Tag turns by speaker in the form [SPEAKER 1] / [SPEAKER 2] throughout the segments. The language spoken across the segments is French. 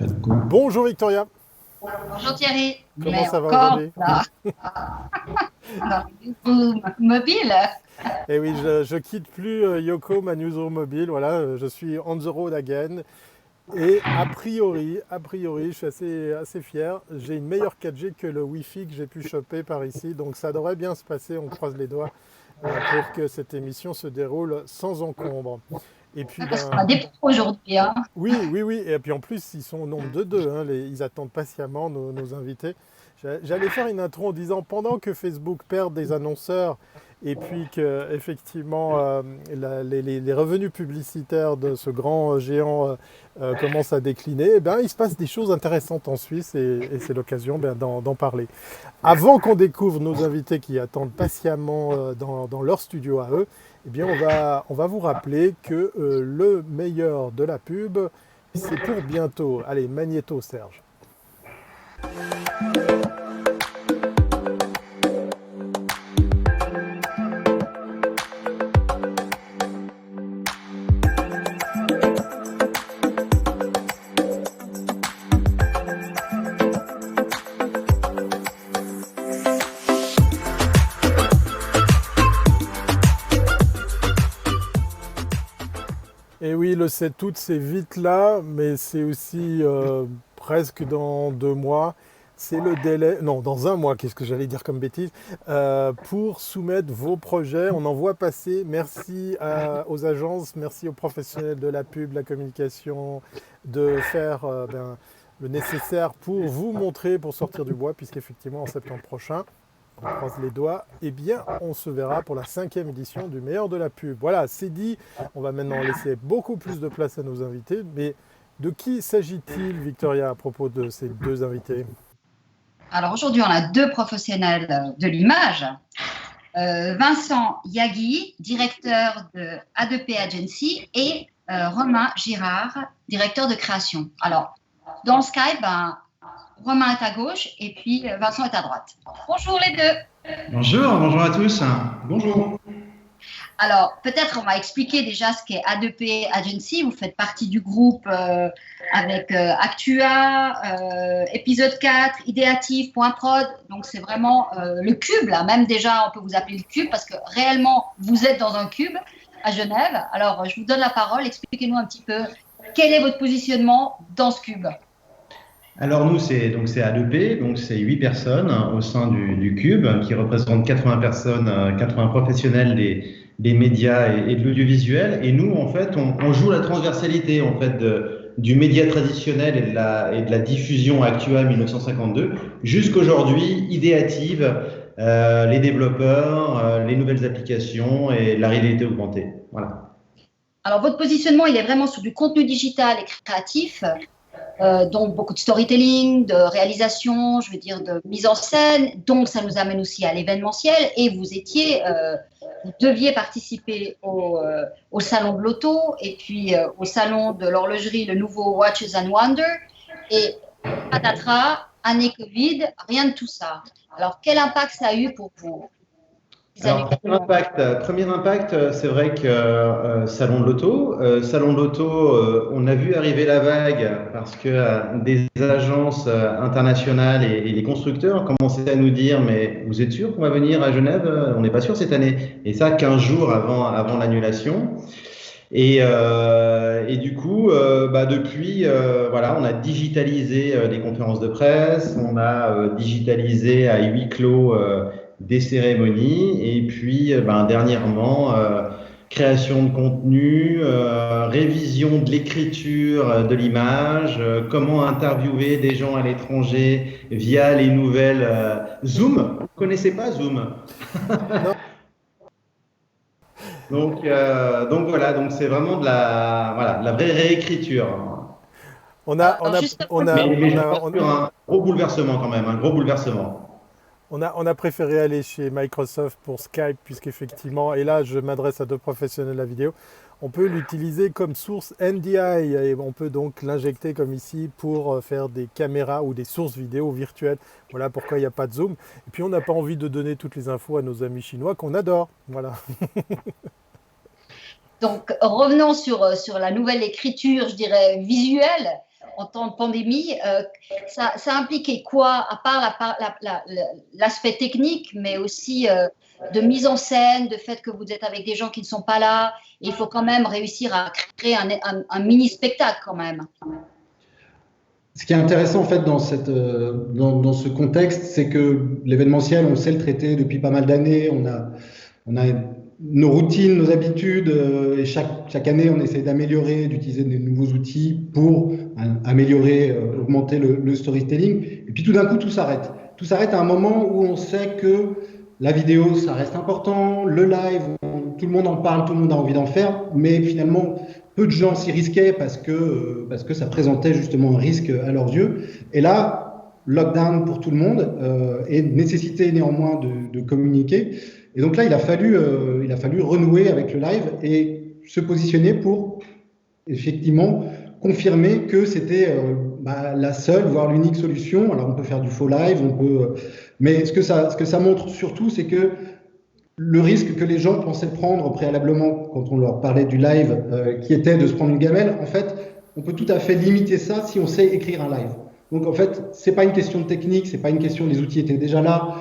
[SPEAKER 1] Pas de coup.
[SPEAKER 2] Bonjour Victoria,
[SPEAKER 3] Bonjour Thierry,
[SPEAKER 2] comment
[SPEAKER 3] mais
[SPEAKER 2] ça va
[SPEAKER 3] encore
[SPEAKER 2] aujourd'hui?
[SPEAKER 3] là, dans le boom mobile.
[SPEAKER 2] Eh oui, je quitte plus Yoko, ma newsroom mobile, voilà, je suis on the road again. Et a priori, je suis assez fier, j'ai une meilleure 4G que le Wi-Fi que j'ai pu choper par ici, donc ça devrait bien se passer, on croise les doigts pour que cette émission se déroule sans encombre. Et puis
[SPEAKER 3] Parce qu'on a
[SPEAKER 2] ben,
[SPEAKER 3] des pros aujourd'hui, hein.
[SPEAKER 2] oui, oui, oui. Et puis en plus, ils sont au nombre de deux, hein. Ils attendent patiemment nos invités. J'allais faire une intro en disant pendant que Facebook perd des annonceurs et puis que effectivement les revenus publicitaires de ce grand géant commencent à décliner, eh ben, il se passe des choses intéressantes en Suisse et c'est l'occasion ben, d'en parler. Avant qu'on découvre nos invités qui attendent patiemment dans leur studio à eux, eh bien, on va vous rappeler que le meilleur de la pub, c'est pour bientôt. Allez, magnéto, Serge. Et oui, le 7 août, c'est vite là, mais c'est aussi presque dans 2 mois. C'est le délai, non, dans un mois, qu'est-ce que j'allais dire comme bêtise, pour soumettre vos projets. On en voit passer. Merci aux agences, merci aux professionnels de la pub, la communication, de faire le nécessaire pour vous montrer, pour sortir du bois, puisqu'effectivement, en septembre prochain, on croise les doigts, eh bien, on se verra pour la 5e édition du meilleur de la pub. Voilà, c'est dit. On va maintenant laisser beaucoup plus de place à nos invités. Mais de qui s'agit-il, Victoria, à propos de ces deux invités?
[SPEAKER 3] Alors aujourd'hui, on a deux professionnels de l'image. Vincent Yagui, directeur de A2P Agency, et Romain Girard, directeur de création. Alors, dans le Skype, Romain est à gauche et puis Vincent est à droite. Bonjour les deux.
[SPEAKER 1] Bonjour à tous. Bonjour.
[SPEAKER 3] Alors, peut-être on va expliquer déjà ce qu'est A2P Agency. Vous faites partie du groupe avec Actua, épisode 4, Idéative, Point Prod. Donc, c'est vraiment le cube, là. Même déjà, on peut vous appeler le cube parce que réellement, vous êtes dans un cube à Genève. Alors, je vous donne la parole. Expliquez-nous un petit peu quel est votre positionnement dans ce cube.
[SPEAKER 1] Alors nous, c'est A2P, donc c'est 8 personnes au sein du Cube qui représentent 80 personnes, 80 professionnels des médias et de l'audiovisuel. Et nous, en fait, on joue la transversalité en fait du média traditionnel et de la diffusion Actua 1952 jusqu'aujourd'hui, Idéative, les développeurs, les nouvelles applications et la réalité augmentée. Voilà.
[SPEAKER 3] Alors, votre positionnement, il est vraiment sur du contenu digital et créatif. Donc beaucoup de storytelling, de réalisation, je veux dire de mise en scène. Donc ça nous amène aussi à l'événementiel. Et vous deviez participer au salon de l'auto et puis au salon de l'horlogerie, le nouveau Watches and Wonder. Et patatras, année Covid, rien de tout ça. Alors quel impact ça a eu pour vous?
[SPEAKER 1] Alors, premier impact, c'est vrai que Salon de l'Auto, on a vu arriver la vague parce que des agences internationales et les constructeurs commençaient à nous dire, mais vous êtes sûr qu'on va venir à Genève? On n'est pas sûr cette année. Et ça, 15 jours avant l'annulation. Et du coup, depuis, voilà, on a digitalisé les conférences de presse, on a digitalisé à huis clos des cérémonies, et puis dernièrement, création de contenu, révision de l'écriture de l'image, comment interviewer des gens à l'étranger via les nouvelles Zoom. Vous ne connaissez pas Zoom?
[SPEAKER 2] Non.
[SPEAKER 1] Donc voilà, donc c'est vraiment de la vraie réécriture.
[SPEAKER 2] On a, on
[SPEAKER 3] Alors
[SPEAKER 2] a,
[SPEAKER 3] justement,
[SPEAKER 2] on a,
[SPEAKER 1] Mais
[SPEAKER 2] on
[SPEAKER 1] je
[SPEAKER 2] a,
[SPEAKER 1] pense
[SPEAKER 2] on
[SPEAKER 1] sur un gros bouleversement quand même, un gros bouleversement.
[SPEAKER 2] on a préféré aller chez Microsoft pour Skype, puisqu'effectivement, et là je m'adresse à deux professionnels de la vidéo, on peut l'utiliser comme source NDI et on peut donc l'injecter comme ici pour faire des caméras ou des sources vidéo virtuelles. Voilà pourquoi il n'y a pas de zoom. Et puis on n'a pas envie de donner toutes les infos à nos amis chinois qu'on adore. Voilà.
[SPEAKER 3] donc revenons sur la nouvelle écriture, je dirais visuelle. en temps de pandémie, ça impliquait quoi, à part l'aspect technique, mais aussi de mise en scène, de fait que vous êtes avec des gens qui ne sont pas là. Et il faut quand même réussir à créer un mini-spectacle quand même.
[SPEAKER 4] Ce qui est intéressant en fait dans ce contexte, c'est que l'événementiel, on sait le traiter depuis pas mal d'années. On a nos routines, nos habitudes, et chaque année, on essaie d'améliorer, d'utiliser de nouveaux outils pour améliorer, augmenter le storytelling. Et puis tout d'un coup, tout s'arrête. Tout s'arrête à un moment où on sait que la vidéo, ça reste important, le live, tout le monde en parle, tout le monde a envie d'en faire, mais finalement, peu de gens s'y risquaient parce que ça présentait justement un risque à leurs yeux. Et là, lockdown pour tout le monde et nécessité néanmoins de communiquer. Et donc là, il a fallu renouer avec le live et se positionner pour effectivement confirmer que c'était la seule, voire l'unique solution. Alors on peut faire du faux live, mais ce que ça montre surtout, c'est que le risque que les gens pensaient prendre préalablement quand on leur parlait du live, qui était de se prendre une gamelle, en fait, on peut tout à fait limiter ça si on sait écrire un live. Donc en fait, c'est pas une question de technique, c'est pas une question, les outils étaient déjà là.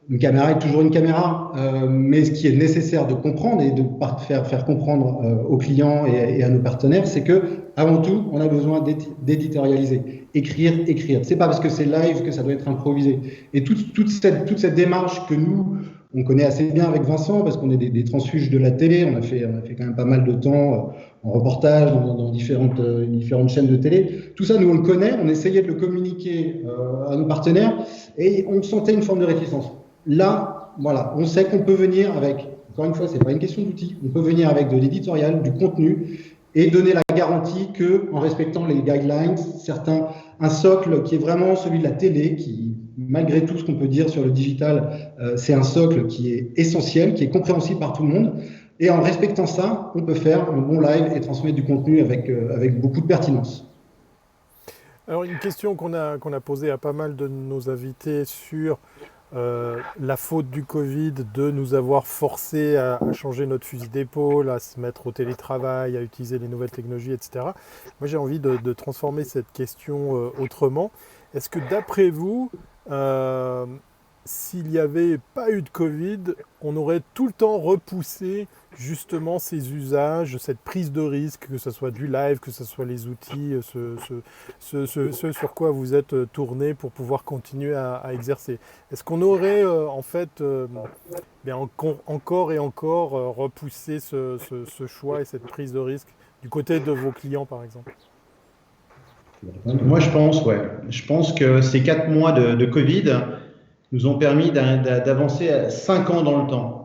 [SPEAKER 4] Une caméra est toujours une caméra, mais ce qui est nécessaire de comprendre et de faire comprendre aux clients et à nos partenaires, c'est que avant tout, on a besoin d'éditorialiser, écrire. C'est pas parce que c'est live que ça doit être improvisé. Et toute cette démarche que nous on connaît assez bien avec Vincent parce qu'on est des transfuges de la télé. On a fait quand même pas mal de temps en reportage dans différentes chaînes de télé. Tout ça, nous on le connaît. On essayait de le communiquer à nos partenaires et on sentait une forme de réticence. Là, voilà, on sait qu'on peut venir avec, encore une fois, c'est pas une question d'outils, on peut venir avec de l'éditorial, du contenu et donner la garantie que, en respectant les guidelines, un socle qui est vraiment celui de la télé, qui, malgré tout ce qu'on peut dire sur le digital, c'est un socle qui est essentiel, qui est compréhensible par tout le monde. Et en respectant ça, on peut faire un bon live et transmettre du contenu avec beaucoup de pertinence.
[SPEAKER 2] Alors, une question qu'on a posée à pas mal de nos invités sur la faute du Covid de nous avoir forcé à changer notre fusil d'épaule, à se mettre au télétravail, à utiliser les nouvelles technologies, etc. Moi, j'ai envie de transformer cette question autrement. Est-ce que d'après vous, s'il n'y avait pas eu de Covid, on aurait tout le temps repoussé justement ces usages, cette prise de risque, que ce soit du live, que ce soit les outils, ce sur quoi vous êtes tourné pour pouvoir continuer à exercer. Est-ce qu'on aurait encore et encore repoussé ce choix et cette prise de risque du côté de vos clients, par exemple ?
[SPEAKER 1] Moi, je pense, ouais. Je pense que ces 4 mois de Covid nous ont permis d'avancer 5 ans dans le temps.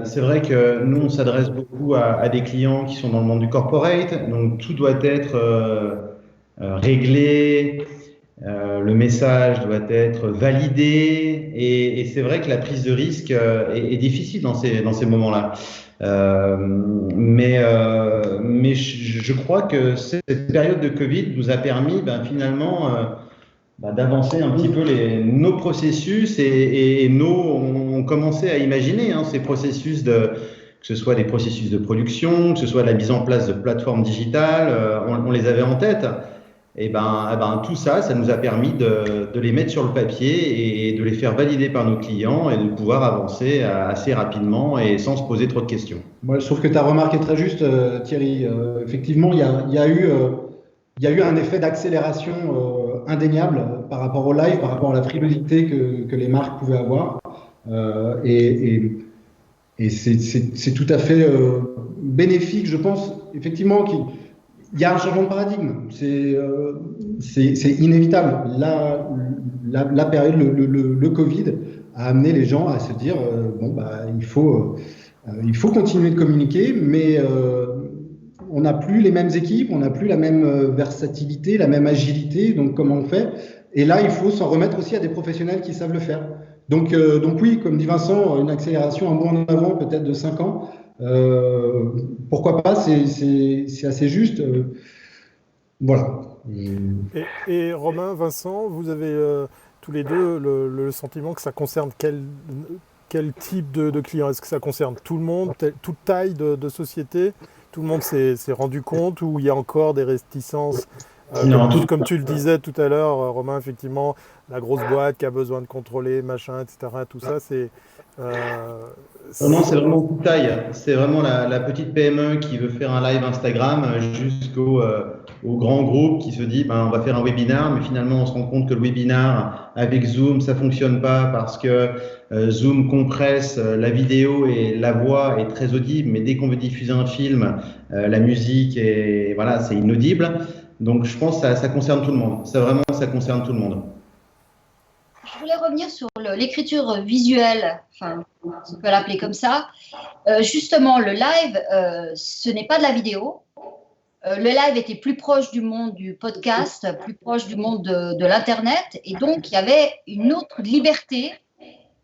[SPEAKER 1] C'est vrai que nous, on s'adresse beaucoup à des clients qui sont dans le monde du corporate, donc tout doit être réglé, le message doit être validé, et c'est vrai que la prise de risque est difficile dans ces moments-là. Mais je crois que cette période de Covid nous a permis finalement d'avancer un petit peu nos processus et on commençait à imaginer ces processus que ce soit des processus de production, que ce soit la mise en place de plateformes digitales, on les avait en tête. Et tout ça nous a permis de les mettre sur le papier et de les faire valider par nos clients et de pouvoir avancer assez rapidement et sans se poser trop de questions.
[SPEAKER 4] Moi, je trouve que ta remarque est très juste, Thierry. Effectivement, il y a eu un effet d'accélération indéniable par rapport au live, par rapport à la frilosité que les marques pouvaient avoir. Et c'est tout à fait bénéfique, je pense, effectivement, il y a un changement de paradigme. C'est inévitable. La période, le Covid a amené les gens à se dire il faut continuer de communiquer, mais on n'a plus les mêmes équipes, on n'a plus la même versatilité, la même agilité. Donc, comment on fait? Et là, il faut s'en remettre aussi à des professionnels qui savent le faire. Donc oui, comme dit Vincent, une accélération, un bond en avant peut-être de 5 ans. Pourquoi pas? C'est assez juste. Voilà.
[SPEAKER 2] Et Romain, Vincent, vous avez tous les deux le sentiment que ça concerne quel type de client? Est-ce que ça concerne tout le monde, toute taille de société? Tout le monde s'est rendu compte, ou il y a encore des réticences
[SPEAKER 1] Non,
[SPEAKER 2] Comme tu le disais tout à l'heure, Romain, effectivement, la grosse boîte qui a besoin de contrôler, machin, etc. Tout ça,
[SPEAKER 1] non, c'est vraiment toute taille. C'est vraiment la petite PME qui veut faire un live Instagram au grand groupe qui se dit ben, on va faire un webinar, mais finalement on se rend compte que le webinar avec Zoom, ça fonctionne pas parce que Zoom compresse la vidéo et la voix est très audible, mais dès qu'on veut diffuser un film, la musique est voilà, c'est inaudible. Donc je pense que ça concerne tout le monde. Ça concerne tout le monde.
[SPEAKER 3] Je voulais revenir sur l'écriture visuelle, enfin, on peut l'appeler comme ça. Justement, le live, ce n'est pas de la vidéo. Le live était plus proche du monde du podcast, plus proche du monde de l'Internet. Et donc, il y avait une autre liberté.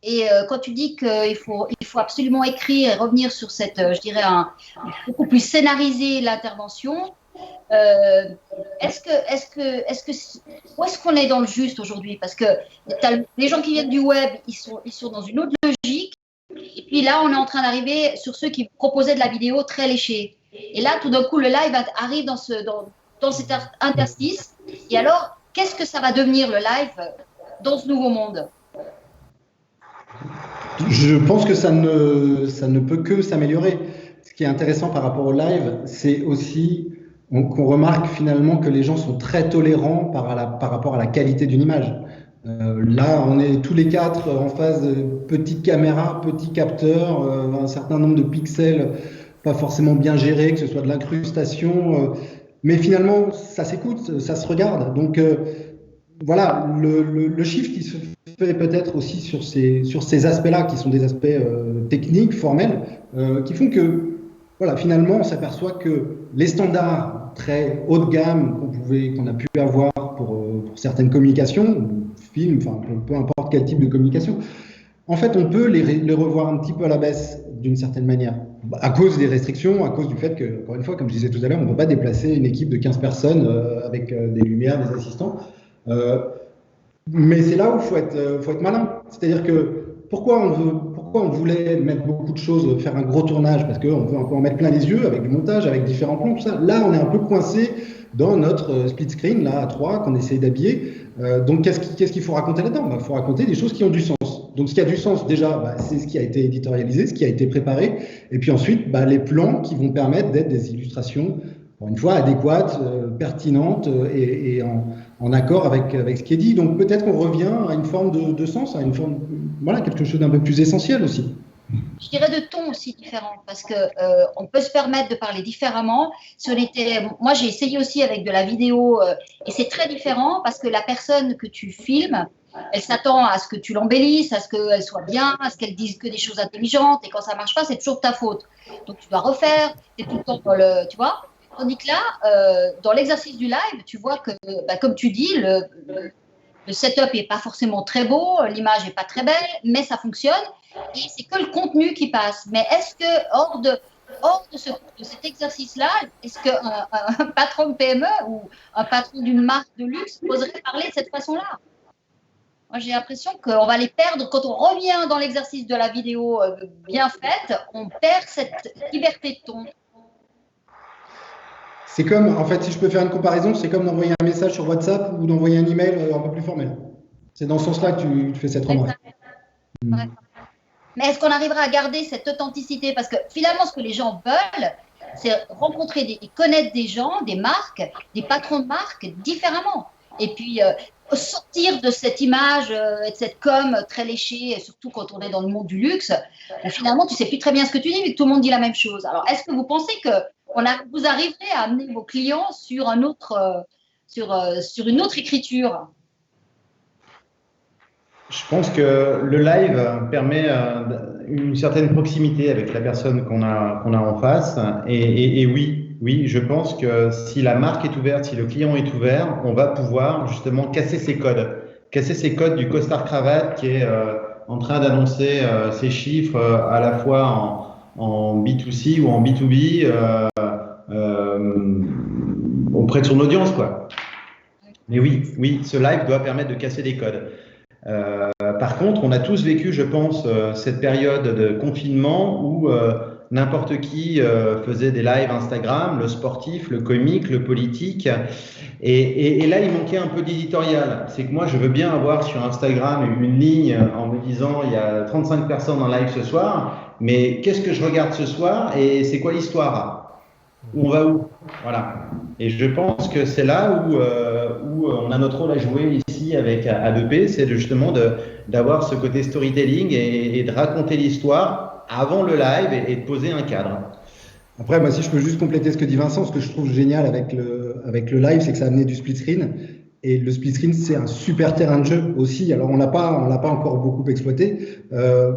[SPEAKER 3] Et quand tu dis qu'il faut absolument écrire et revenir sur cette, je dirais, beaucoup plus scénariser l'intervention, où est-ce qu'on est dans le juste aujourd'hui? Parce que les gens qui viennent du web, ils sont dans une autre logique. Et puis là, on est en train d'arriver sur ceux qui proposaient de la vidéo très léchée. Et là, tout d'un coup, le live arrive dans cet interstice. Et alors, qu'est-ce que ça va devenir le live dans ce nouveau monde?
[SPEAKER 4] Je pense que ça ne peut que s'améliorer. Ce qui est intéressant par rapport au live, c'est aussi qu'on remarque finalement que les gens sont très tolérants par rapport à la qualité d'une image. Là, on est tous les quatre en face de petites caméras, petits capteurs, un certain nombre de pixels pas forcément bien gérés, que ce soit de l'incrustation, mais finalement, ça s'écoute, ça se regarde. Donc, voilà, le chiffre qui se fait peut-être aussi sur ces aspects-là, qui sont des aspects techniques, formels, qui font que, voilà, finalement, on s'aperçoit que les standards très haut de gamme qu'on a pu avoir pour certaines communications, films, enfin, peu importe quel type de communication, en fait, on peut les revoir un petit peu à la baisse d'une certaine manière, à cause des restrictions, à cause du fait que, encore une fois, comme je disais tout à l'heure, on ne peut pas déplacer une équipe de 15 personnes avec des lumières, des assistants. Mais c'est là où il faut être malin. C'est-à-dire que pourquoi on voulait mettre beaucoup de choses, faire un gros tournage, parce qu'on veut un peu en mettre plein les yeux avec du montage, avec différents plans, tout ça. Là, on est un peu coincé dans notre split screen, là, à 3, qu'on essaie d'habiller. Donc, qu'est-ce qu'il faut raconter là-dedans? Il faut raconter des choses qui ont du sens. Donc, ce qui a du sens, déjà, c'est ce qui a été éditorialisé, ce qui a été préparé. Et puis ensuite, les plans qui vont permettre d'être des illustrations, encore une fois, adéquates, pertinentes et en accord avec ce qui est dit. Donc, peut-être qu'on revient à une forme de sens, à une forme, voilà, quelque chose d'un peu plus essentiel aussi.
[SPEAKER 3] Je dirais de ton aussi différent, parce que on peut se permettre de parler différemment. Moi, j'ai essayé aussi avec de la vidéo, et c'est très différent parce que la personne que tu filmes, elle s'attend à ce que tu l'embellisses, à ce qu'elle soit bien, à ce qu'elle dise que des choses intelligentes, et quand ça marche pas, c'est toujours ta faute. Donc tu dois refaire, c'est tout le temps tu vois. Tandis que là, dans l'exercice du live, tu vois que, comme tu dis, le setup n'est pas forcément très beau, l'image n'est pas très belle, mais ça fonctionne. Et c'est que le contenu qui passe. Mais est-ce que, hors de cet exercice-là, est-ce qu'un patron de PME ou un patron d'une marque de luxe oserait parler de cette façon-là? Moi, j'ai l'impression qu'on va les perdre. Quand on revient dans l'exercice de la vidéo bien faite, on perd cette liberté de ton.
[SPEAKER 4] C'est comme, en fait, si je peux faire une comparaison, c'est comme d'envoyer un message sur WhatsApp ou d'envoyer un email un peu plus formel. C'est dans ce sens-là que tu fais cette remarque.
[SPEAKER 3] Ouais. Mais est-ce qu'on arrivera à garder cette authenticité? Parce que finalement, ce que les gens veulent, c'est rencontrer et connaître des gens, des marques, des patrons de marques différemment. Et puis, sortir de cette image et de cette com très léchée, et surtout quand on est dans le monde du luxe, où finalement, tu ne sais plus très bien ce que tu dis, mais que tout le monde dit la même chose. Alors, est-ce que vous pensez que vous arriverez à amener vos clients sur une autre écriture?
[SPEAKER 1] Je pense que le live permet une certaine proximité avec la personne qu'on a en face. Et oui, je pense que si la marque est ouverte, si le client est ouvert, on va pouvoir justement casser ces codes du costard cravate qui est en train d'annoncer ses chiffres à la fois en B2C ou en B2B auprès de son audience, quoi. Mais oui, ce live doit permettre de casser des codes. Par contre, on a tous vécu, je pense, cette période de confinement où n'importe qui faisait des lives Instagram, le sportif, le comique, le politique. Et là, il manquait un peu d'éditorial. C'est que moi, je veux bien avoir sur Instagram une ligne en me disant il y a 35 personnes en live ce soir, mais qu'est-ce que je regarde ce soir et c'est quoi l'histoire? On va où? Voilà. Et je pense que c'est là où on a notre rôle à jouer ici avec A2P, c'est justement d'avoir ce côté storytelling et de raconter l'histoire avant le live et de poser un cadre.
[SPEAKER 4] Après, moi, si je peux juste compléter ce que dit Vincent, ce que je trouve génial avec le live, c'est que ça a amené du split screen. Et le split screen, c'est un super terrain de jeu aussi. Alors, on l'a pas encore beaucoup exploité.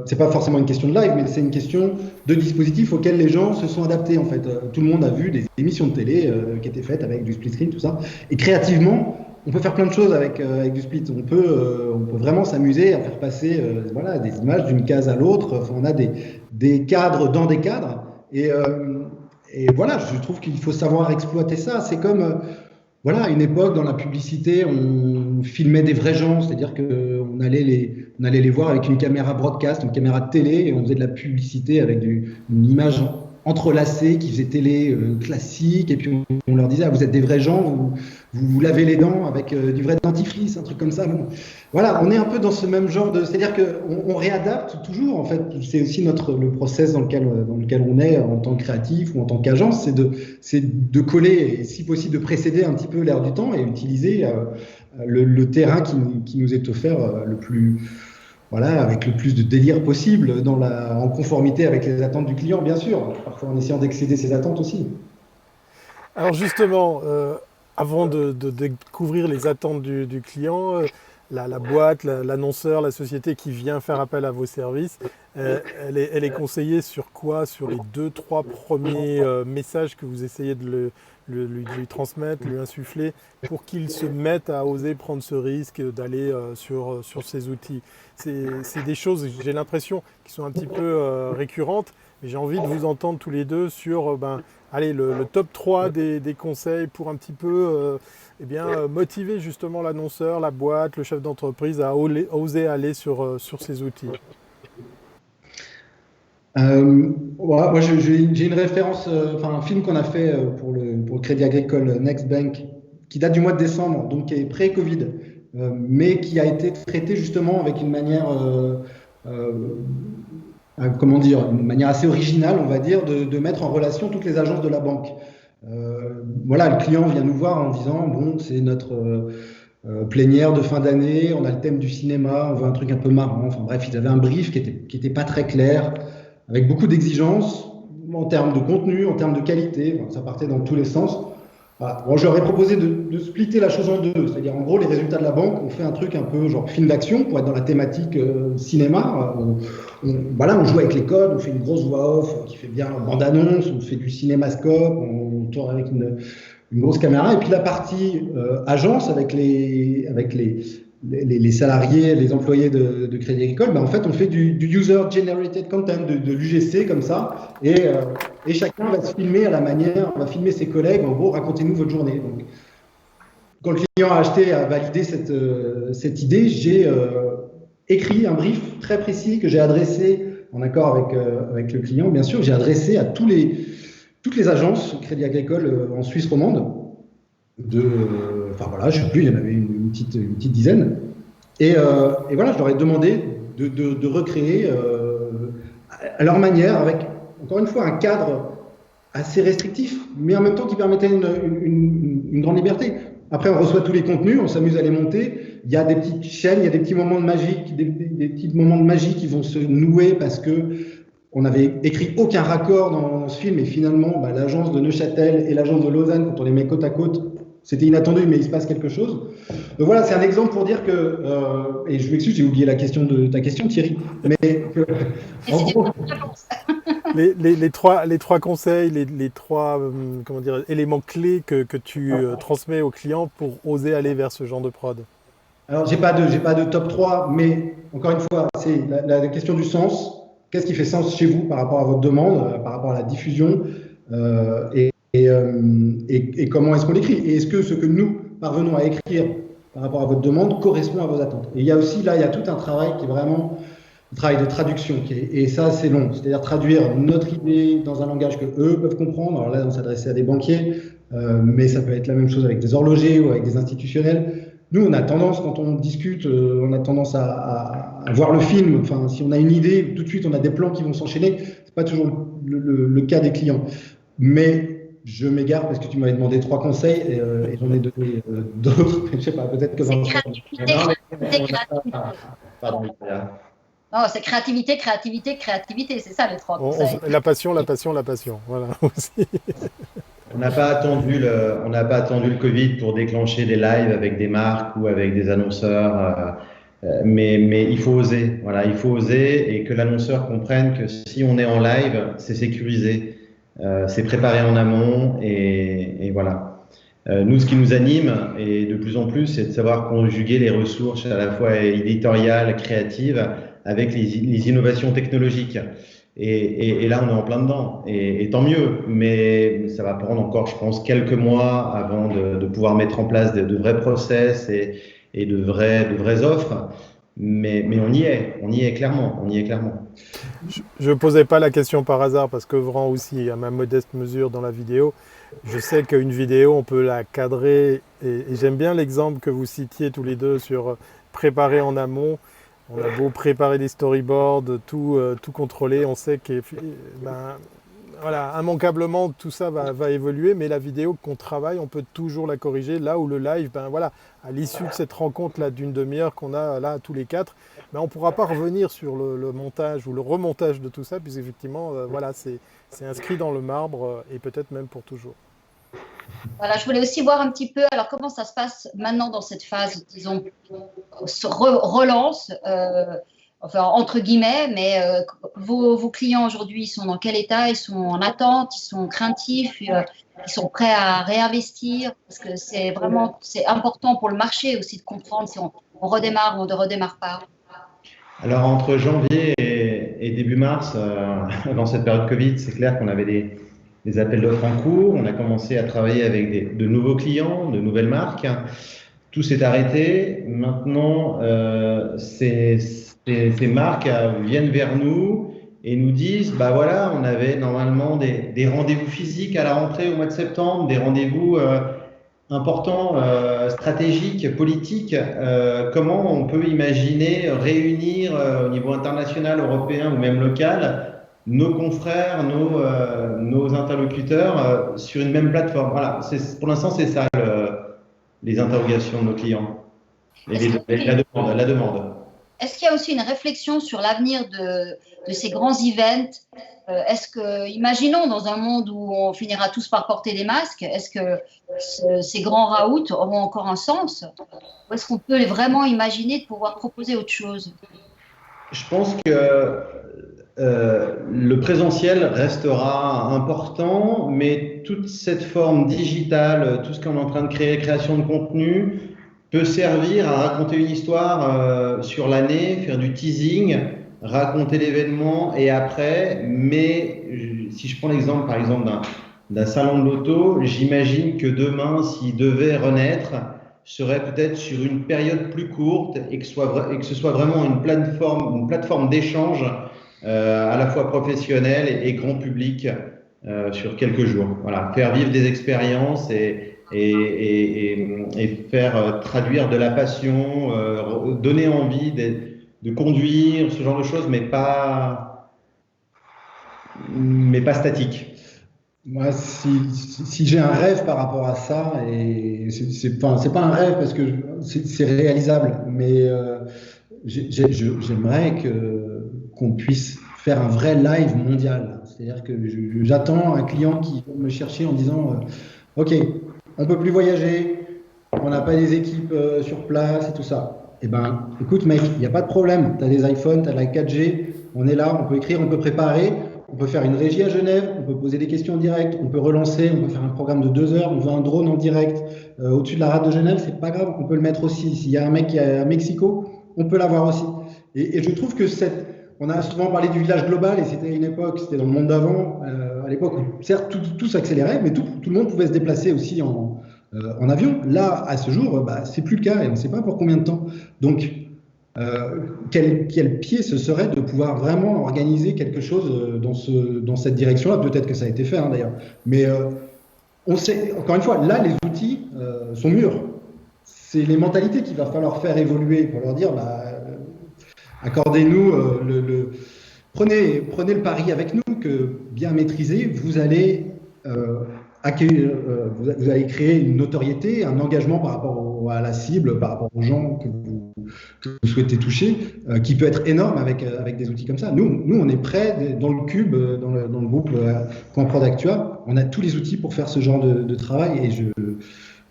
[SPEAKER 4] C'est pas forcément une question de live, mais c'est une question de dispositifs auxquels les gens se sont adaptés. En fait, tout le monde a vu des émissions de télé qui étaient faites avec du split screen, tout ça. Et créativement, on peut faire plein de choses avec du split. On peut vraiment s'amuser à faire passer voilà, des images d'une case à l'autre. Enfin, on a des cadres dans des cadres. Et voilà, je trouve qu'il faut savoir exploiter ça. C'est comme, voilà, à une époque, dans la publicité, on filmait des vrais gens, c'est-à-dire qu'on allait les voir avec une caméra broadcast, une caméra de télé, et on faisait de la publicité avec une image entrelacée qui faisait télé classique, et puis on leur disait, ah, vous êtes des vrais gens, vous lavez les dents avec du vrai dentifrice, un truc comme ça. Bon. Voilà, on est un peu dans ce même genre c'est-à-dire qu'on réadapte toujours, en fait, c'est aussi le process dans lequel on est en tant que créatif ou en tant qu'agence, c'est de coller, et si possible de précéder un petit peu l'air du temps et utiliser le terrain qui nous est offert le plus... Voilà, avec le plus de délire possible, en conformité avec les attentes du client, bien sûr, parfois en essayant d'excéder ses attentes aussi.
[SPEAKER 2] Alors justement, avant de découvrir les attentes du client, la boîte, l'annonceur, la société qui vient faire appel à vos services, elle est conseillée sur quoi? Sur les 2-3 premiers messages que vous essayez de lui transmettre, lui insuffler, pour qu'il se mette à oser prendre ce risque d'aller sur ces outils. C'est des choses, j'ai l'impression, qui sont un petit peu récurrentes, mais j'ai envie de vous entendre tous les deux sur allez, le top 3 des conseils pour un petit peu motiver justement l'annonceur, la boîte, le chef d'entreprise à oser aller sur ces outils.
[SPEAKER 4] Voilà, moi j'ai une référence, un film qu'on a fait pour le Crédit Agricole Next Bank, qui date du mois de décembre, donc qui est pré-Covid, mais qui a été traité justement avec une manière, une manière assez originale, on va dire, de mettre en relation toutes les agences de la banque. Voilà, le client vient nous voir en disant, bon, c'est notre plénière de fin d'année, on a le thème du cinéma, on veut un truc un peu marrant. Enfin bref, ils avaient un brief qui était pas très clair, avec beaucoup d'exigences en termes de contenu, en termes de qualité. Enfin, ça partait dans tous les sens. Voilà. Bon, je leur ai proposé de splitter la chose en deux. C'est-à-dire, en gros, les résultats de la banque, on fait un truc un peu genre film d'action pour être dans la thématique cinéma. On joue avec les codes, on fait une grosse voix off qui fait bien bande-annonce, on fait du cinémascope, on tourne avec une grosse caméra. Et puis la partie agence avec les salariés, les employés de Crédit Agricole, en fait, on fait du user-generated content, de l'UGC comme ça, et chacun va se filmer à la manière, va filmer ses collègues, en gros, racontez-nous votre journée. Donc, quand le client a validé cette idée, j'ai écrit un brief très précis que j'ai adressé, en accord avec le client, bien sûr, j'ai adressé à toutes les agences Crédit Agricole en Suisse romande, je ne sais plus, il y en avait une petite dizaine. Et voilà, je leur ai demandé de recréer à leur manière, avec, encore une fois, un cadre assez restrictif, mais en même temps qui permettait une grande liberté. Après, on reçoit tous les contenus, on s'amuse à les monter. Il y a des petites chaînes, il y a des petits moments de magie, des petits moments de magie qui vont se nouer parce que on n'avait écrit aucun raccord dans ce film, et finalement, l'agence de Neuchâtel et l'agence de Lausanne, quand on les met côte à côte, c'était inattendu, mais il se passe quelque chose. Donc voilà, c'est un exemple pour dire que, et je m'excuse, j'ai oublié ta question, Thierry, mais en gros,
[SPEAKER 2] les trois conseils, les trois éléments clés que tu transmets aux clients pour oser aller vers ce genre de prod.
[SPEAKER 4] Alors, j'ai pas de top 3, mais encore une fois, c'est la question du sens. Qu'est-ce qui fait sens chez vous par rapport à votre demande, par rapport à la diffusion, et comment est-ce qu'on l'écrit? Et est-ce que ce que nous parvenons à écrire par rapport à votre demande correspond à vos attentes? Et il y a aussi, là, il y a tout un travail qui est vraiment... travail de traduction. Et ça, c'est long. C'est-à-dire traduire notre idée dans un langage que eux peuvent comprendre. Alors là, on s'adressait à des banquiers, mais ça peut être la même chose avec des horlogers ou avec des institutionnels. Nous, on a tendance, quand on discute, on a tendance à voir le film. Enfin, si on a une idée, tout de suite, on a des plans qui vont s'enchaîner. C'est pas toujours le cas des clients. Mais je m'égare parce que tu m'avais demandé 3 conseils et j'en ai donné d'autres. Je sais pas, peut-être que Vincent.
[SPEAKER 1] Pardon, Victoria.
[SPEAKER 3] Non, c'est créativité, créativité, créativité. C'est ça les 3 conseils.
[SPEAKER 2] La passion, la passion, la passion. Voilà aussi.
[SPEAKER 1] On n'a pas attendu le Covid pour déclencher des lives avec des marques ou avec des annonceurs, mais il faut oser. Voilà, il faut oser et que l'annonceur comprenne que si on est en live, c'est sécurisé, c'est préparé en amont et voilà. Nous, ce qui nous anime et de plus en plus, c'est de savoir conjuguer les ressources à la fois éditoriales, créatives, avec les innovations technologiques. Et là, on est en plein dedans, et tant mieux, mais ça va prendre encore, je pense, quelques mois avant de pouvoir mettre en place de vrais process et de vraies offres, mais on y est clairement.
[SPEAKER 2] Je ne posais pas la question par hasard, parce que qu'œuvrant aussi à ma modeste mesure dans la vidéo, je sais qu'une vidéo, on peut la cadrer, et j'aime bien l'exemple que vous citiez tous les deux sur préparer en amont. On a beau préparer des storyboards, tout contrôler, on sait que voilà, immanquablement tout ça va évoluer, mais la vidéo qu'on travaille, on peut toujours la corriger. Là où le live, voilà, à l'issue de cette rencontre là d'une demi-heure qu'on a là tous les 4, on ne pourra pas revenir sur le montage ou le remontage de tout ça, puisqu'effectivement, voilà, c'est inscrit dans le marbre et peut-être même pour toujours.
[SPEAKER 3] Voilà, je voulais aussi voir un petit peu, alors comment ça se passe maintenant dans cette phase, disons, relance, enfin entre guillemets, mais vos clients aujourd'hui, ils sont dans quel état? Ils sont en attente, ils sont craintifs, ils sont prêts à réinvestir, parce que c'est important pour le marché aussi de comprendre si on redémarre ou on ne redémarre pas.
[SPEAKER 1] Alors, entre janvier et début mars, dans cette période Covid, c'est clair qu'on avait des appels d'offres en cours. On a commencé à travailler avec de nouveaux clients, de nouvelles marques. Tout s'est arrêté. Maintenant, ces marques viennent vers nous et nous disent, bah voilà, on avait normalement des rendez-vous physiques à la rentrée au mois de septembre, des rendez-vous importants, stratégiques, politiques. Comment on peut imaginer réunir au niveau international, européen ou même local nos confrères, nos interlocuteurs sur une même plateforme. Voilà, pour l'instant, c'est ça les interrogations de nos clients et la demande.
[SPEAKER 3] Est-ce qu'il y a aussi une réflexion sur l'avenir de ces grands events? Est-ce que, imaginons dans un monde où on finira tous par porter des masques, est-ce que ces grands raouts auront encore un sens? Ou est-ce qu'on peut vraiment imaginer de pouvoir proposer autre chose?
[SPEAKER 1] Je pense que le présentiel restera important, mais toute cette forme digitale, tout ce qu'on est en train de créer, création de contenu, peut servir à raconter une histoire sur l'année, faire du teasing, raconter l'événement et après. Mais si je prends l'exemple, par exemple, d'un salon de l'auto, j'imagine que demain, s'il devait renaître, serait peut-être sur une période plus courte et que ce soit vraiment une plateforme d'échange à la fois professionnelle et grand public sur quelques jours. Voilà, faire vivre des expériences et faire traduire de la passion, donner envie de conduire, ce genre de choses, mais pas statique.
[SPEAKER 4] Moi, si j'ai un rêve par rapport à ça, et c'est pas un rêve parce que c'est réalisable, mais j'aimerais qu'on puisse faire un vrai live mondial. C'est-à-dire que j'attends un client qui va me chercher en disant OK, on peut plus voyager, on n'a pas des équipes sur place et tout ça. Eh ben, écoute mec, il n'y a pas de problème. Tu as des iPhones, tu as la 4G, on est là, on peut écrire, on peut préparer. On peut faire une régie à Genève, on peut poser des questions en direct, on peut relancer, on peut faire un programme de 2 heures, on veut un drone en direct au-dessus de la rade de Genève, c'est pas grave, on peut le mettre aussi. S'il y a un mec qui est à Mexico, on peut l'avoir aussi. Et je trouve que on a souvent parlé du village global et c'était à une époque, c'était dans le monde d'avant, à l'époque où certes tout s'accélérait, mais tout le monde pouvait se déplacer aussi en avion. Là, à ce jour, c'est plus le cas et on ne sait pas pour combien de temps. Donc, quel pied ce serait de pouvoir vraiment organiser quelque chose dans cette direction-là. Peut-être que ça a été fait, hein, d'ailleurs. Mais on sait, encore une fois, là, les outils sont mûrs. C'est les mentalités qu'il va falloir faire évoluer pour leur dire, accordez-nous prenez le pari avec nous que bien maîtrisé, vous allez vous allez créer une notoriété, un engagement par rapport à la cible, par rapport aux gens que vous souhaitez toucher, qui peut être énorme avec des outils comme ça. Nous, on est prêts dans le cube, dans le groupe Camprod Actua. On a tous les outils pour faire ce genre de travail et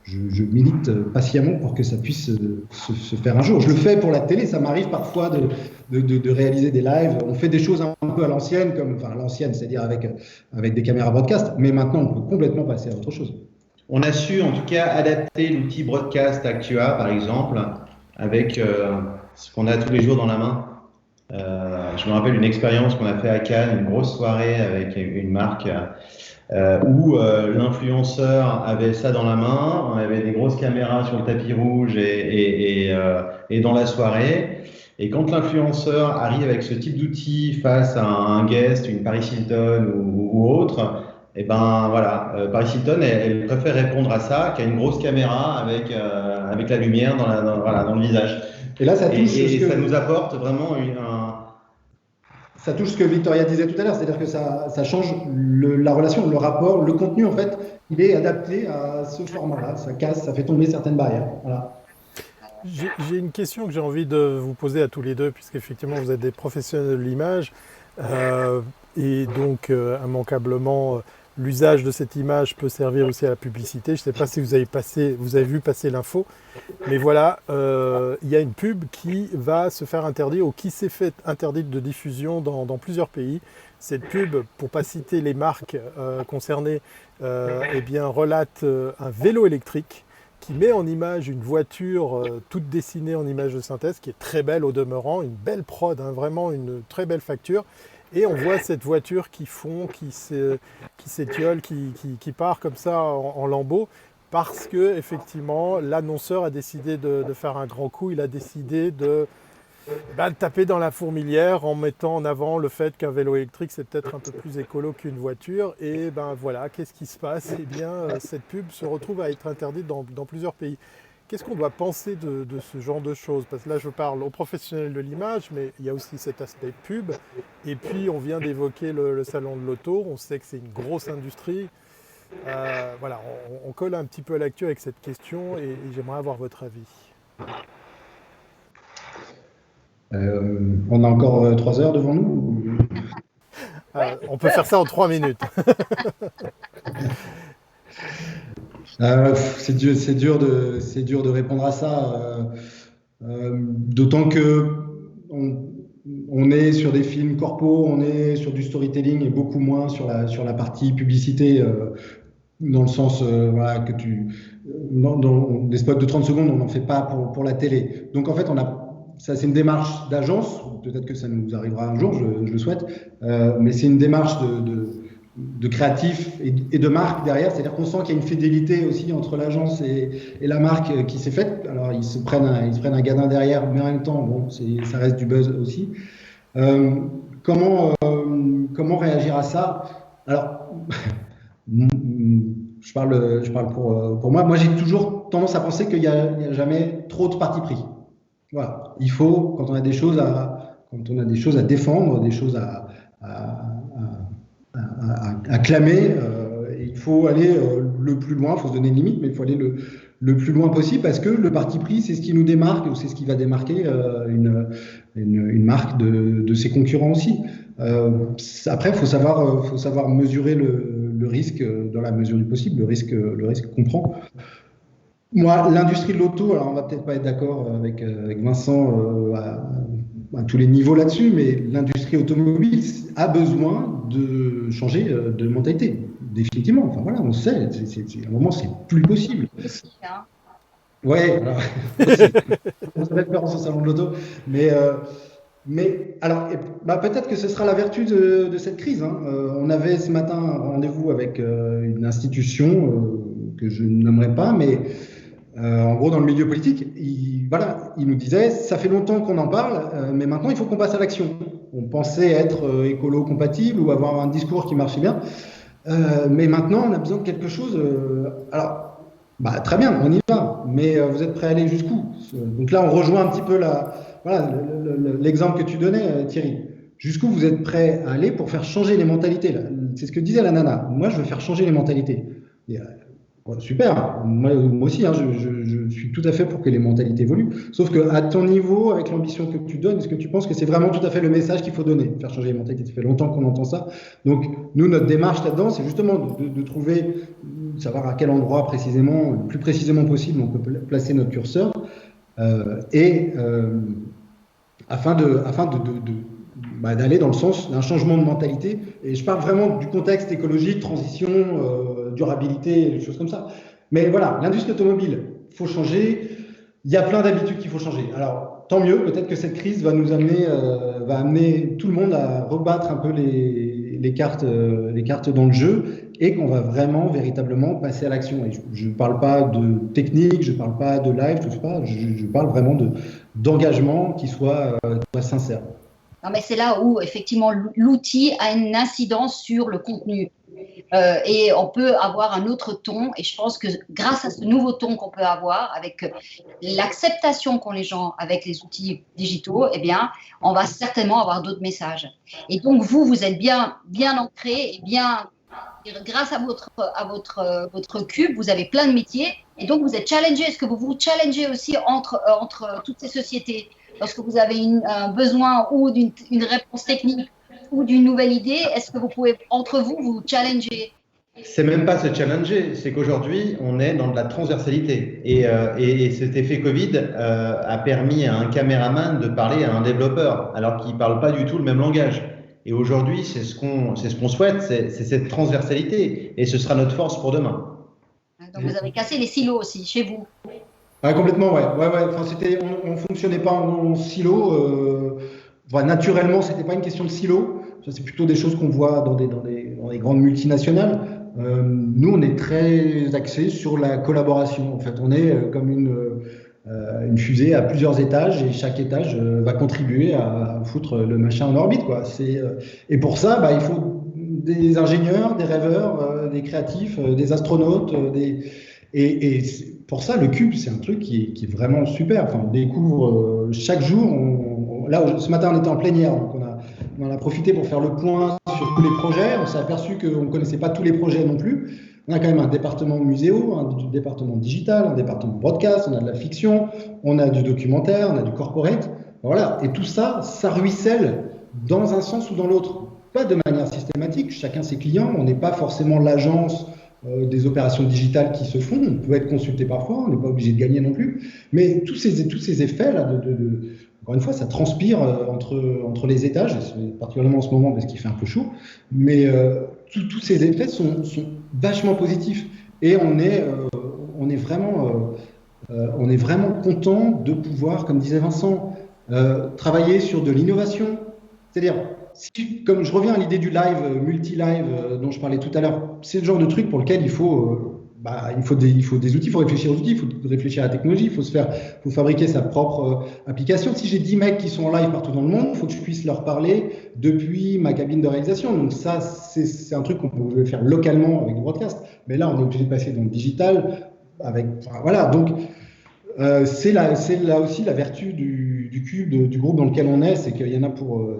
[SPEAKER 4] je milite patiemment pour que ça puisse se faire un jour. Je le fais pour la télé, ça m'arrive parfois de réaliser des lives. On fait des choses un peu à l'ancienne, c'est-à-dire avec des caméras broadcast, mais maintenant on peut complètement passer à autre chose.
[SPEAKER 1] On a su en tout cas adapter l'outil broadcast Actua, par exemple, avec ce qu'on a tous les jours dans la main. Je me rappelle une expérience qu'on a fait à Cannes, une grosse soirée avec une marque où l'influenceur avait ça dans la main, on avait des grosses caméras sur le tapis rouge et dans la soirée. Et quand l'influenceur arrive avec ce type d'outil face à un guest, une Paris Hilton ou autre, et ben voilà, Paris Hilton, elle préfère répondre à ça qu'à une grosse caméra avec la lumière dans le visage.
[SPEAKER 4] Et là, ça touche
[SPEAKER 1] ça nous apporte vraiment
[SPEAKER 4] ça touche ce que Victoria disait tout à l'heure, c'est-à-dire que ça change la relation, le rapport, le contenu, en fait, il est adapté à ce format-là. Ça casse, ça fait tomber certaines barrières. Voilà.
[SPEAKER 2] J'ai une question que j'ai envie de vous poser à tous les deux, puisqu'effectivement, vous êtes des professionnels de l'image. Et donc, immanquablement, l'usage de cette image peut servir aussi à la publicité. Je ne sais pas si vous avez vu passer l'info, mais voilà, il y a une pub qui va se faire interdire ou qui s'est fait interdite de diffusion dans plusieurs pays. Cette pub, pour ne pas citer les marques concernées, eh bien, relate un vélo électrique qui met en image une voiture toute dessinée en image de synthèse, qui est très belle au demeurant, une belle prod, hein, vraiment une très belle facture. Et on voit cette voiture qui fond, qui s'étiole, qui part comme ça en lambeaux, parce que effectivement l'annonceur a décidé de faire un grand coup. Il a décidé de taper dans la fourmilière en mettant en avant le fait qu'un vélo électrique c'est peut-être un peu plus écolo qu'une voiture. Et ben voilà, qu'est-ce qui se passe? Eh bien, cette pub se retrouve à être interdite dans plusieurs pays. Qu'est-ce qu'on doit penser de ce genre de choses? Parce que là, je parle aux professionnels de l'image, mais il y a aussi cet aspect pub. Et puis, on vient d'évoquer le salon de l'auto. On sait que c'est une grosse industrie. Voilà, on colle un petit peu à l'actu avec cette question et j'aimerais avoir votre avis.
[SPEAKER 4] On a encore 3 heures devant nous?
[SPEAKER 2] On peut faire ça en 3 minutes.
[SPEAKER 4] C'est dur de répondre à ça, d'autant que on est sur des films corpo, on est sur du storytelling et beaucoup moins sur la partie publicité, dans le sens voilà, que dans des spots de 30 secondes, on n'en fait pas pour la télé. Donc en fait, ça c'est une démarche d'agence, peut-être que ça nous arrivera un jour, je le souhaite, mais c'est une démarche de créatif et de marque derrière, c'est-à-dire qu'on sent qu'il y a une fidélité aussi entre l'agence et la marque qui s'est faite. Alors ils se prennent un gadin derrière, mais en même temps, bon, ça reste du buzz aussi. Comment réagir à ça? Alors, je parle pour moi. Moi, j'ai toujours tendance à penser qu'il n'y a jamais trop de parti pris. Voilà. Il faut, quand on a des choses à défendre, des choses à clamer, il faut aller le plus loin, il faut se donner une limite, mais il faut aller le plus loin possible parce que le parti pris, c'est ce qui nous démarque ou c'est ce qui va démarquer une marque de ses concurrents aussi. Après, il faut savoir mesurer le risque dans la mesure du possible, le risque qu'on prend. Moi, l'industrie de l'auto, alors on va peut-être pas être d'accord avec Vincent à tous les niveaux là-dessus, mais l'industrie automobile a besoin de changer de mentalité, définitivement. Enfin voilà, on sait, à un moment c'est plus possible. Ouais, voilà. On se référence au salon de l'auto, mais alors peut-être que ce sera la vertu de cette crise. Hein. On avait ce matin un rendez-vous avec une institution que je ne nommerai pas, mais en gros dans le milieu politique, voilà, il nous disait, ça fait longtemps qu'on en parle, mais maintenant il faut qu'on passe à l'action. On pensait être écolo-compatible ou avoir un discours qui marchait bien, mais maintenant on a besoin de quelque chose. Alors, très bien, on y va, mais vous êtes prêts à aller jusqu'où? Donc là, on rejoint un petit peu l'exemple que tu donnais, Thierry. Jusqu'où vous êtes prêts à aller pour faire changer les mentalités là? C'est ce que disait la nana. Moi, je veux faire changer les mentalités. Et, super, moi aussi, hein, je suis tout à fait pour que les mentalités évoluent. Sauf qu'à ton niveau, avec l'ambition que tu donnes, est-ce que tu penses que c'est vraiment tout à fait le message qu'il faut donner, faire changer les mentalités? Ça fait longtemps qu'on entend ça. Donc, nous, notre démarche là-dedans, c'est justement de trouver, de savoir à quel endroit précisément, le plus précisément possible, on peut placer notre curseur, afin d'aller dans le sens d'un changement de mentalité. Et je parle vraiment du contexte écologique, transition, durabilité, des choses comme ça. Mais voilà, l'industrie automobile, il faut changer. Il y a plein d'habitudes qu'il faut changer. Alors, tant mieux, peut-être que cette crise va amener tout le monde à rebattre un peu les cartes dans le jeu et qu'on va vraiment, véritablement passer à l'action. Et je ne parle pas de technique, je ne parle pas de live, tout ça. Je parle vraiment d'engagement qui soit sincère.
[SPEAKER 3] Non, mais c'est là où, effectivement, l'outil a une incidence sur le contenu. Et on peut avoir un autre ton. Et je pense que grâce à ce nouveau ton qu'on peut avoir, avec l'acceptation qu'ont les gens avec les outils digitaux, eh bien, on va certainement avoir d'autres messages. Et donc, vous êtes bien ancré et bien, grâce à votre cube, vous avez plein de métiers. Et donc, vous êtes challengé. Est-ce que vous vous challengez aussi entre toutes ces sociétés? Lorsque vous avez un besoin ou d'une réponse technique ou d'une nouvelle idée, est-ce que vous pouvez, entre vous challenger?
[SPEAKER 1] C'est même pas se challenger, c'est qu'aujourd'hui, on est dans de la transversalité. Et cet effet Covid a permis à un caméraman de parler à un développeur, alors qu'il ne parle pas du tout le même langage. Et aujourd'hui, c'est ce qu'on souhaite, c'est cette transversalité. Et ce sera notre force pour demain.
[SPEAKER 3] Donc, vous avez cassé les silos aussi, chez vous.
[SPEAKER 4] Complètement, ouais. Enfin, on fonctionnait pas en silo. Naturellement, c'était pas une question de silo. Ça, c'est plutôt des choses qu'on voit dans des grandes multinationales. Nous, on est très axé sur la collaboration. En fait, on est comme une fusée à plusieurs étages et chaque étage va contribuer à foutre le machin en orbite, quoi. Et pour ça, il faut des ingénieurs, des rêveurs, des créatifs, des astronautes, et pour ça, le cube, c'est un truc qui est vraiment super. Enfin, on découvre chaque jour. Là, ce matin, on était en plénière, donc on en a profité pour faire le point sur tous les projets. On s'est aperçu qu'on ne connaissait pas tous les projets non plus. On a quand même un département muséo, un département digital, un département broadcast, on a de la fiction, on a du documentaire, on a du corporate. Voilà. Et tout ça, ça ruisselle dans un sens ou dans l'autre. Pas de manière systématique, chacun ses clients. On n'est pas forcément l'agence des opérations digitales qui se font. On peut être consulté parfois, on n'est pas obligé de gagner non plus. Mais tous ces effets-là, encore une fois, ça transpire entre les étages, particulièrement en ce moment parce qu'il fait un peu chaud. Mais tous ces effets sont vachement positifs. Et on est vraiment content de pouvoir, comme disait Vincent, travailler sur de l'innovation. C'est-à-dire, comme je reviens à l'idée du live, multi-live dont je parlais tout à l'heure, c'est le genre de truc pour lequel il faut des outils, il faut réfléchir aux outils, il faut réfléchir à la technologie, il faut fabriquer sa propre application. Si j'ai 10 mecs qui sont en live partout dans le monde, il faut que je puisse leur parler depuis ma cabine de réalisation. Donc ça, c'est un truc qu'on peut faire localement avec du broadcast. Mais là, on est obligé de passer dans le digital. Voilà, donc c'est là aussi la vertu du cube, du groupe dans lequel on est, c'est qu'il y en a on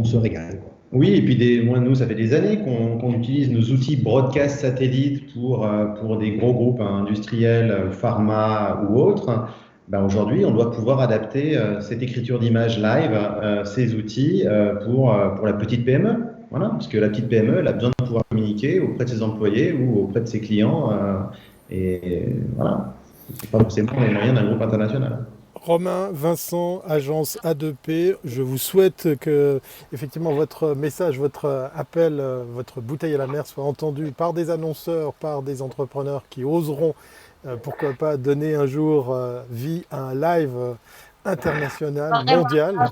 [SPEAKER 4] se régale, quoi.
[SPEAKER 1] Oui, et puis nous, ça fait des années qu'on utilise nos outils broadcast satellite pour des gros groupes industriels, pharma ou autres. Aujourd'hui, on doit pouvoir adapter cette écriture d'image live, ces outils pour la petite PME. Voilà, parce que la petite PME, elle a besoin de pouvoir communiquer auprès de ses employés ou auprès de ses clients. Et voilà, c'est pas forcément les moyens d'un groupe international.
[SPEAKER 2] Romain, Vincent, agence A2P, je vous souhaite que effectivement votre message, votre appel, votre bouteille à la mer soit entendu par des annonceurs, par des entrepreneurs qui oseront, pourquoi pas, donner un jour vie à un live international, mondial.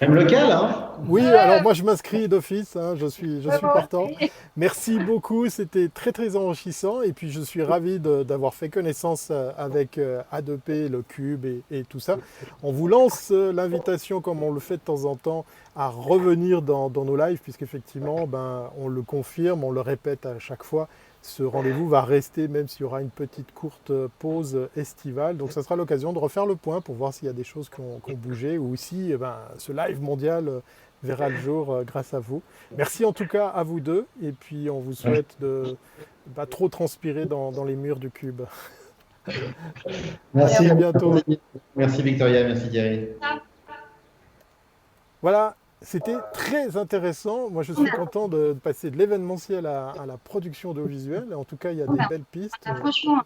[SPEAKER 1] Même local, hein?
[SPEAKER 2] Oui, alors moi je m'inscris d'office, hein, je suis
[SPEAKER 3] Vraiment.
[SPEAKER 2] partant. Merci beaucoup, c'était très très enrichissant et puis je suis ravi d'avoir fait connaissance avec A2P, le cube et tout ça. On vous lance l'invitation, comme on le fait de temps en temps, à revenir dans nos lives, puisqu'effectivement, ben, on le confirme, on le répète à chaque fois. Ce rendez-vous va rester, même s'il y aura une petite courte pause estivale. Donc ça sera l'occasion de refaire le point pour voir s'il y a des choses qui ont bougé ou si eh ben, ce live mondial verra le jour grâce à vous. Merci en tout cas à vous deux et puis on vous souhaite de ne pas trop transpirer dans les murs du cube. À
[SPEAKER 1] Merci.
[SPEAKER 2] très bientôt.
[SPEAKER 1] Merci Victoria, merci Thierry.
[SPEAKER 2] Voilà, c'était très intéressant. Moi je suis content de passer de l'événementiel à la production audiovisuelle. En tout cas, il y a des belles pistes.
[SPEAKER 3] Franchement,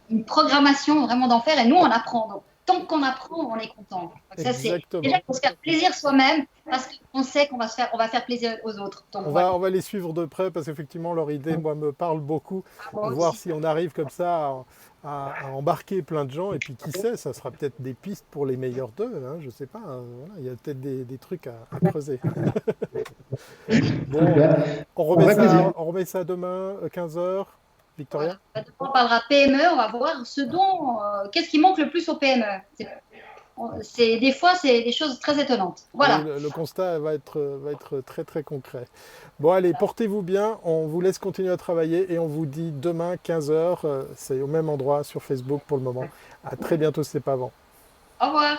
[SPEAKER 3] une programmation vraiment d'enfer et nous on apprend. Donc, tant qu'on apprend, on est content. Donc, ça, c'est
[SPEAKER 2] Exactement.
[SPEAKER 3] déjà pour se faire plaisir soi-même parce qu'on sait qu'on on va faire plaisir aux autres. Donc,
[SPEAKER 2] On va les suivre de près parce qu'effectivement leur idée, moi, me parle beaucoup.
[SPEAKER 3] moi
[SPEAKER 2] Voir
[SPEAKER 3] aussi.
[SPEAKER 2] si on arrive comme ça à embarquer plein de gens et puis qui sait, ça sera peut-être des pistes pour les meilleurs d'eux. Hein, je sais pas. Voilà, il y a peut-être des trucs à creuser. Bon, on remet ça demain 15h. Victoria?
[SPEAKER 3] Voilà. On parlera PME, on va voir ce dont, qu'est-ce qui manque le plus aux PME. Des fois, c'est des choses très étonnantes. Voilà.
[SPEAKER 2] Le constat va être très très concret. Bon allez, portez-vous bien, on vous laisse continuer à travailler et on vous dit demain 15h, c'est au même endroit sur Facebook pour le moment. À très bientôt, c'est pas avant.
[SPEAKER 3] Au revoir.